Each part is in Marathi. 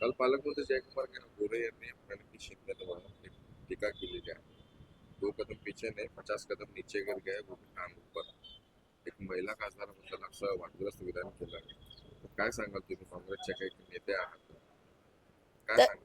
काल पालकमंत्री जयकुमार गोरे यांनी प्रणिती शिंदेवर टीका केलेली आहे. 2 कदम पीछे नहीं 50 कदम नीचे गिर गए वो भी काम ऊपर. एक महिला खासदाराबद्दल असं वादग्रस्त विधान केलं आहे. तर काय सांगाल तुम्ही काँग्रेसचे काही नेते आहात, काय तर सांगाल?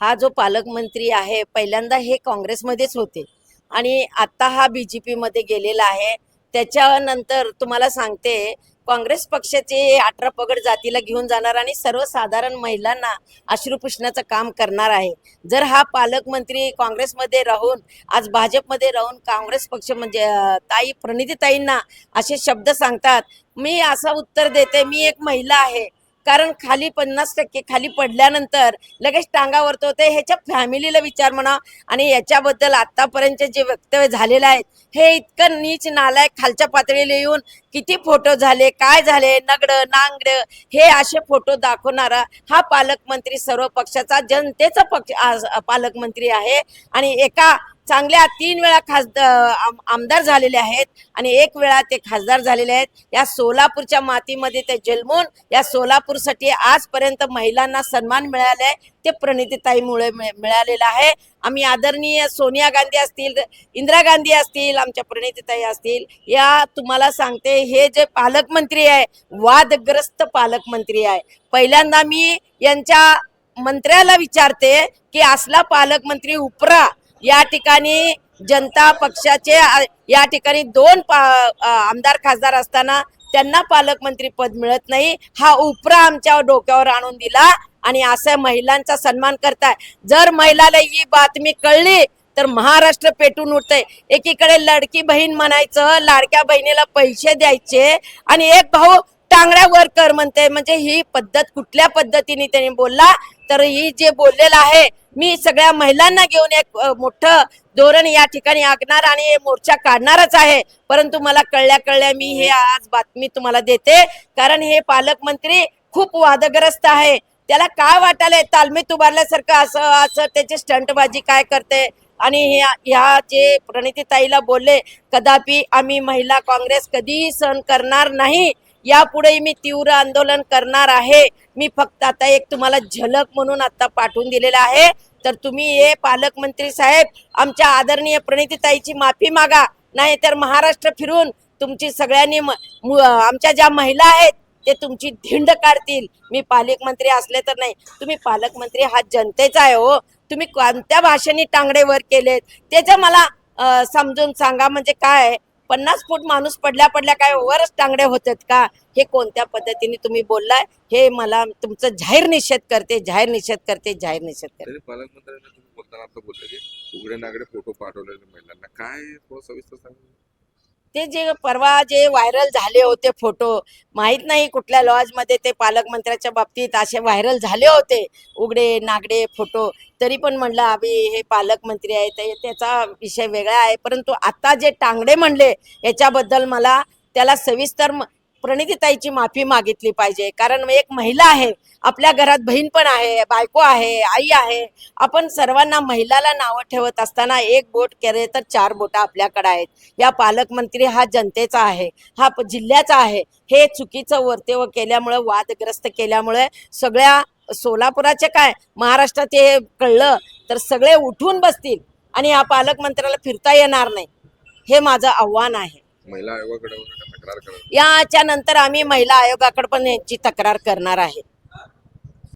हा जो पालकमंत्री आहे पहिल्यांदा हे काँग्रेसमध्येच होते आणि आता हा बीजेपी मध्ये गेलेला आहे. त्याच्यानंतर तुम्हाला सांगते काँग्रेस पक्षाचे 18 पगड जातीला घेऊन जाणार आणि सर्वसाधारण महिलांना अश्रू पुसण्याचं काम करणार आहे. जर हा पालकमंत्री काँग्रेसमध्ये राहून आज भाजपमध्ये राहून काँग्रेस पक्ष म्हणजे ताई प्रणितीताईंना असे शब्द सांगतात, मी असं उत्तर देते, मी एक महिला आहे. कारण खाली 50% खाली पडल्यानंतर लगेच टांगावर होते. ह्याच्या फॅमिलीला विचार म्हणा. आणि याच्याबद्दल आतापर्यंत जे वक्तव्य झालेलं आहे हे इतकं नीच नालायक खालच्या पातळीला येऊन किती फोटो झाले, काय झाले, नगड नांगड हे असे फोटो दाखवणारा हा पालकमंत्री सर्व पक्षाचा जनतेचा पक्ष पालकमंत्री आहे. आणि एका चांगल्या 3 वेळा आमदार झालेले आहेत आणि 1 वेळा ते खासदार झालेले आहेत. या सोलापूरच्या मातीमध्ये ते जन्मून या सोलापूरसाठी आजपर्यंत महिलांना सन्मान मिळालाय ते प्रणितीताईमुळे मिळालेला आहे. आम्ही आदरणीय सोनिया गांधी असतील, इंदिरा गांधी असतील, आमच्या प्रणितीताई असतील, या तुम्हाला सांगते हे जे पालकमंत्री आहे वादग्रस्त पालकमंत्री आहे. पहिल्यांदा मी यांच्या मंत्र्याला विचारते की असला पालकमंत्री उपरा. या ठिकाणी जनता पक्षाचे या ठिकाणी 2 आमदार खासदार असताना त्यांना पालकमंत्री पद मिळत नाही. हा उपरा आमच्या डोक्यावर आणून दिला आणि असं महिलांचा सन्मान करताय. जर महिलाला ही बातमी कळली तर महाराष्ट्र पेटून उठतंय. एकीकडे लाडकी बहीण म्हणायचं, लाडक्या बहिणीला पैसे द्यायचे आणि एक भाऊ टांगड्यावर कर म्हणते. म्हणजे ही पद्धत कुठल्या पद्धतीने त्यांनी बोलला. तर ही जे बोललेलं आहे मी सगळ्या महिलांना घेऊन एक मोठं धोरण या ठिकाणी आखणार आणि मोर्चा काढणारच आहे. परंतु मला कळल्या मी हे आज बातमी तुम्हाला देते. कारण हे पालकमंत्री खूप वादग्रस्त आहे. त्याला काय वाटायलंय तालमीत उभारल्यासारखं असं त्याची स्टंटबाजी काय करते. आणि ह्या जे प्रणितीताईला बोलले, कदापि आम्ही महिला काँग्रेस कधीही सहन करणार नाही. यापुढे मी तीव्र आंदोलन करणार आहे. मी फक्त आता एक तुम्हाला झलक म्हणून आता पाठवून दिलेला आहे. तर तुम्ही हे पालकमंत्री साहेब आमच्या आदरणीय प्रणितीताईची माफी मागा, नाही तर महाराष्ट्र फिरून तुमची सगळ्यांनी आमच्या ज्या महिला आहेत ते तुमची धिंड काढतील. मी पालकमंत्री असले तर नाही. तुम्ही पालकमंत्री हा जनतेचा आहे हो. तुम्ही कोणत्या भाषेने टांगडे वर केलेत त्याचं मला समजून सांगा. म्हणजे काय 50 फूट माणूस पडल्या काय वरच टांगडे होतात का? हे कोणत्या पद्धतीने तुम्ही बोललाय हे मला तुमचं जाहीर निषेध करते. तरी पालकमंत्र्यांना तुम्ही बोलताना आता बोलले की उघडे नागडे फोटो पाठवलेले महिलांना, काय थोडं सविस्तर सांगा. ते जे परवा जे व्हायरल झाले होते फोटो, माहित नाही कुठल्या लॉजमध्ये ते पालकमंत्र्याच्या बाबतीत असे व्हायरल झाले होते उघडे नागडे फोटो. तरी पण म्हणलं अभि हे पालकमंत्री आहे त्याचा विषय वेगळा आहे. परंतु आता जे टांगडे म्हणले याच्याबद्दल मला त्याला सविस्तर प्रणितीताईची माफी मागितली पाहिजे. कारण एक महिला आहे, आपल्या घरात बहीण पण आहे, बायको आहे, आई आहे. आपण सर्वांना महिलाला नावं ठेवत असताना 1 बोट केले तर 4 बोट आपल्याकडे आहेत. या पालकमंत्री हा जनतेचा आहे, हा जिल्ह्याचा आहे. हे चुकीचं वर्तव्य केल्यामुळे, वादग्रस्त केल्यामुळे सगळ्या सोलापुराचे काय महाराष्ट्रात हे कळलं तर सगळे उठून बसतील आणि या पालकमंत्र्याला फिरता येणार नाही. हे माझं आव्हान आहे. महिला आयोगाकडे तक्रार करा. याच्या नंतर आम्ही महिला आयोगाकडे पण यांची तक्रार करणार आहे.